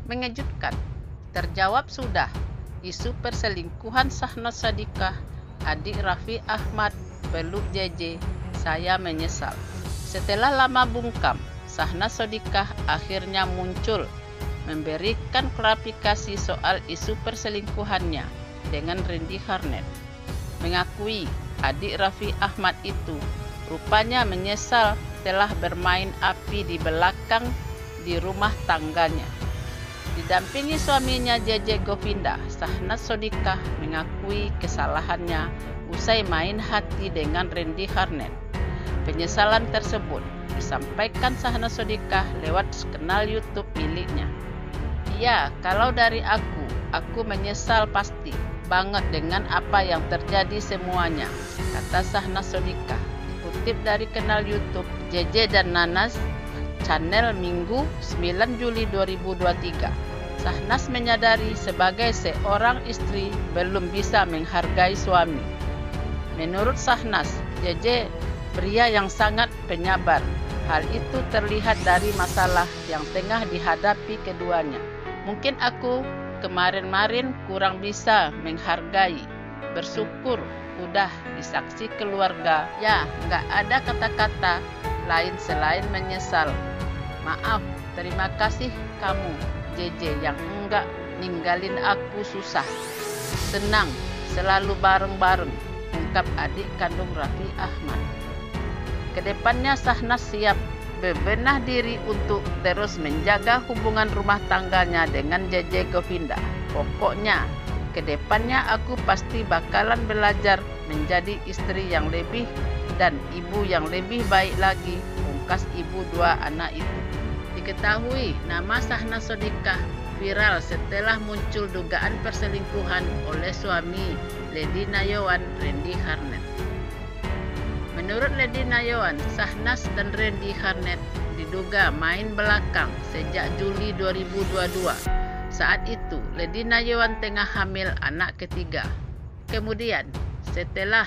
Mengejutkan, terjawab sudah. Isu perselingkuhan Syahnaz Sadiqah, adik Raffi Ahmad, peluk JJ, saya menyesal. Setelah lama bungkam, Syahnaz Sadiqah akhirnya muncul memberikan klarifikasi soal isu perselingkuhannya dengan Randy Harnett. Mengakui adik Raffi Ahmad itu rupanya menyesal telah bermain api di belakang di rumah tangganya. Didampingi suaminya JJ Govinda, Syahnaz Sadiqah mengakui kesalahannya usai main hati dengan Randy Harnett. Penyesalan tersebut disampaikan Syahnaz Sadiqah lewat kanal YouTube miliknya. Ya, kalau dari aku menyesal pasti banget dengan apa yang terjadi semuanya, kata Syahnaz Sadiqah. Dikutip dari kanal YouTube JJ dan Nanas Channel Minggu 9 Juli 2023. Syahnaz menyadari sebagai seorang istri belum bisa menghargai suami. Menurut Syahnaz, JJ pria yang sangat penyabar. Hal itu terlihat dari masalah yang tengah dihadapi keduanya. Mungkin aku kemarin-marin kurang bisa menghargai. Bersyukur udah disaksi keluarga. Ya, nggak ada kata-kata lain selain menyesal. Maaf, terima kasih kamu JJ yang enggak ninggalin aku susah. Senang selalu bareng-bareng, ungkap adik kandung Raffi Ahmad. Kedepannya Syahnaz siap bebenah diri untuk terus menjaga hubungan rumah tangganya dengan JJ Govinda. Pokoknya, kedepannya aku pasti bakalan belajar menjadi istri yang lebih dan ibu yang lebih baik lagi, pungkas ibu dua anak itu. Diketahui nama Syahnaz Sadiqah viral setelah muncul dugaan perselingkuhan oleh suami Lady Nayawan, Randy Harnett. Menurut Lady Nayawan, Syahnaz dan Randy Harnett diduga main belakang sejak Juli 2022. Saat itu, Lady Nayawan tengah hamil anak ketiga. Kemudian, setelah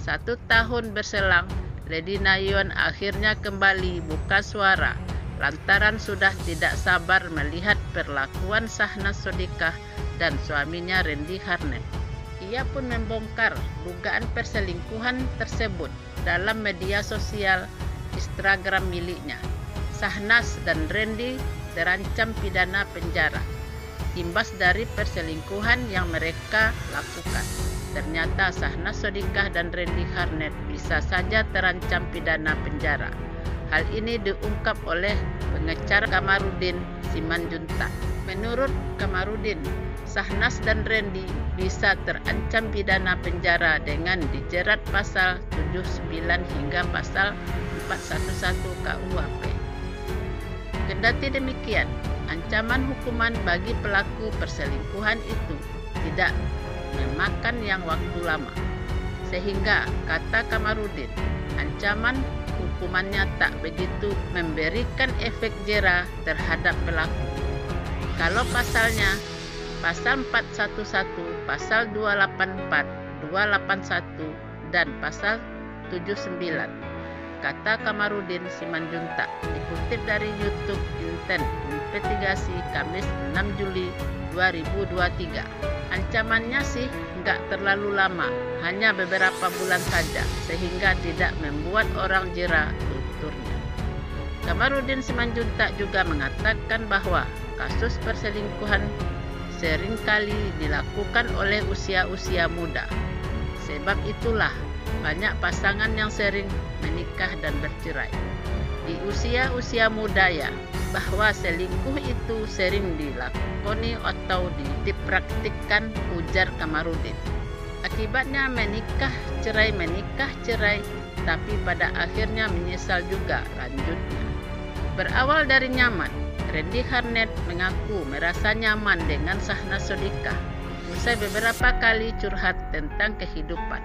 1 tahun berselang, Lady Nayawan akhirnya kembali buka suara lantaran sudah tidak sabar melihat perlakuan Syahnaz Sadiqah dan suaminya Randy Harnett. Ia pun membongkar dugaan perselingkuhan tersebut dalam media sosial Instagram miliknya. Syahnaz dan Randy terancam pidana penjara imbas dari perselingkuhan yang mereka lakukan. Ternyata Syahnaz Sadiqah dan Randy Harnett bisa saja terancam pidana penjara. Hal ini diungkap oleh pengacara Kamarudin Simanjuntak. Menurut Kamarudin, Syahnaz dan Randy bisa terancam pidana penjara dengan dijerat pasal 79 hingga pasal 411 KUHP. Kendati demikian, ancaman hukuman bagi pelaku perselingkuhan itu tidak memakan yang waktu lama. Sehingga, kata Kamarudin, ancaman hukumannya tak begitu memberikan efek jera terhadap pelaku. Kalau pasalnya, pasal 411, pasal 284, 281, dan pasal 79, kata Kamarudin Simanjuntak. Dikutip dari YouTube Inten Investigasi Kamis 6 Juli 2023. Ancamannya sih nggak terlalu lama, hanya beberapa bulan saja, sehingga tidak membuat orang jera, tuturnya. Kamarudin Simanjuntak juga mengatakan bahwa kasus perselingkuhan seringkali dilakukan oleh usia-usia muda. Sebab itulah banyak pasangan yang sering menikah dan bercerai di usia-usia muda, ya, bahwa selingkuh itu sering dilakoni atau dipraktikkan, ujar Kamarudin. Akibatnya menikah cerai, tapi pada akhirnya menyesal juga, lanjutnya. Berawal dari nyaman, Randy Harnett mengaku merasa nyaman dengan Syahnaz Sadiqah usai beberapa kali curhat tentang kehidupan.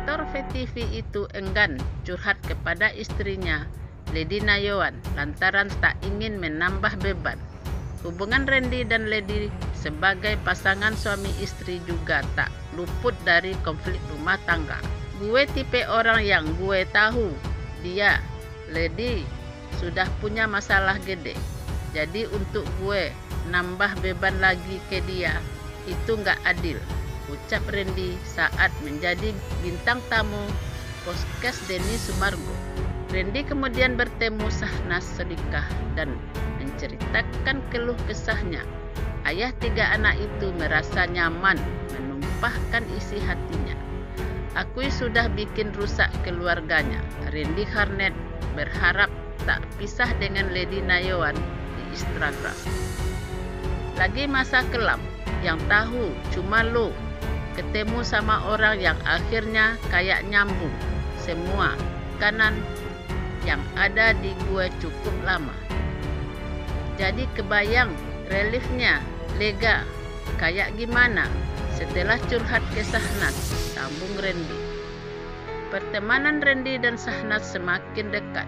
Aktor VTV itu enggan curhat kepada istrinya Lady Nayawan lantaran tak ingin menambah beban. Hubungan Randy dan Lady sebagai pasangan suami istri juga tak luput dari konflik rumah tangga. Gue tipe orang yang gue tahu dia, Lady, sudah punya masalah gede. Jadi untuk gue nambah beban lagi ke dia. Itu nggak adil, ucap Randy saat menjadi bintang tamu podcast Denny Sumargo. Randy kemudian bertemu Syahnaz Sadiqah dan menceritakan keluh kesahnya. Ayah 3 anak itu merasa nyaman menumpahkan isi hatinya. Akui sudah bikin rusak keluarganya. Randy Harnett berharap tak pisah dengan Lady Nayawan di Instagram. Lagi masa kelam, yang tahu cuma lo. Ketemu sama orang yang akhirnya kayak nyambung. Semua kanan yang ada di gue cukup lama. Jadi kebayang reliefnya, lega, kayak gimana setelah curhat ke Syahnaz, sambung Randy. Pertemanan Randy dan Syahnaz semakin dekat.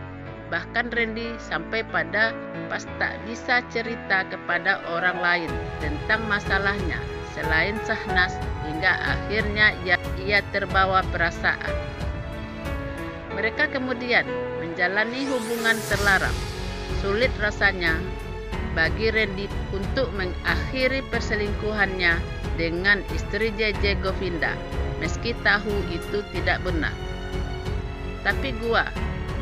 Bahkan Randy sampai pada pas tak bisa cerita kepada orang lain tentang masalahnya selain Syahnaz, hingga akhirnya ia terbawa perasaan. Mereka kemudian menjalani hubungan terlarang. Sulit rasanya bagi Randy untuk mengakhiri perselingkuhannya dengan istri JJ Govinda, meski tahu itu tidak benar. Tapi gue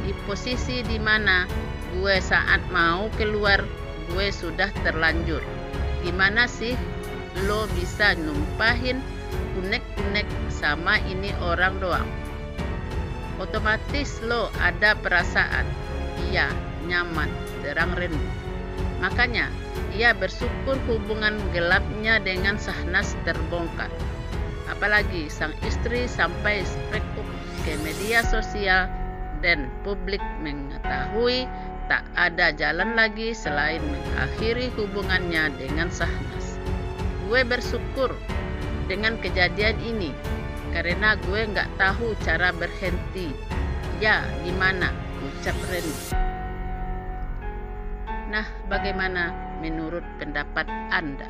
di posisi dimana gue saat mau keluar, gue sudah terlanjur. Gimana sih lo bisa numpahin unek-unek sama ini orang doang? Otomatis lo ada perasaan, iya nyaman, terang Randy. Makanya ia bersyukur hubungan gelapnya dengan Syahnaz terbongkar. Apalagi sang istri sampai speak up ke media sosial dan publik mengetahui tak ada jalan lagi selain mengakhiri hubungannya dengan Syahnaz. Gue bersyukur dengan kejadian ini karena gue nggak tahu cara berhenti. Ya gimana, ucap Randy. Nah, bagaimana menurut pendapat Anda?